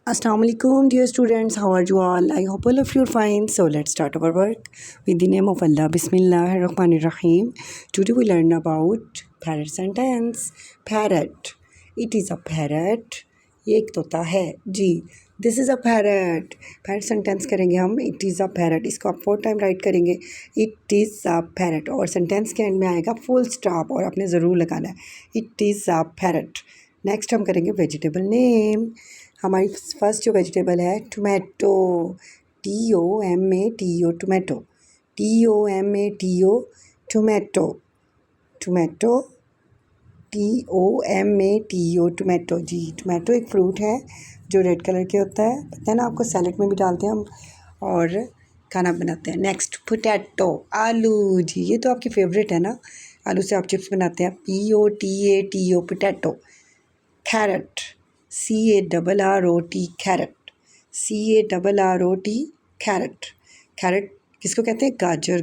Assalamu alaikum, dear students. How are you all? I hope all of you are fine. So let's start our work with the name of Allah. Bismillahirrahmanirrahim. Today we learn about parrot sentence. Parrot. It is a parrot. ये एक तोता है जी. This is a parrot. Parrot sentence करेंगे हम. It is a parrot. इसको आप 4 time right करेंगे. It is a parrot. और सेंटेंस के एंड में आएगा फुल स्टॉप और आपने ज़रूर लगाना है. It is a parrot. Next हम करेंगे वेजिटेबल नेम. हमारी फर्स्ट जो वेजिटेबल है tomato. TOMATO tomato. TOMATO tomato. Tomato. TOMATO tomato जी. टोमेटो एक फ्रूट है जो रेड कलर के होता है. पता है ना आपको, सैलेड में भी डालते हैं हम और खाना बनाते हैं. Next potato. आलू जी. ये तो आपकी फेवरेट है ना, आलू से आप चिप्स बनाते हैं. POTATO potato. Carrot. CARROT carrot. CARROT carrot. Carrot किसको कहते हैं? गाजर.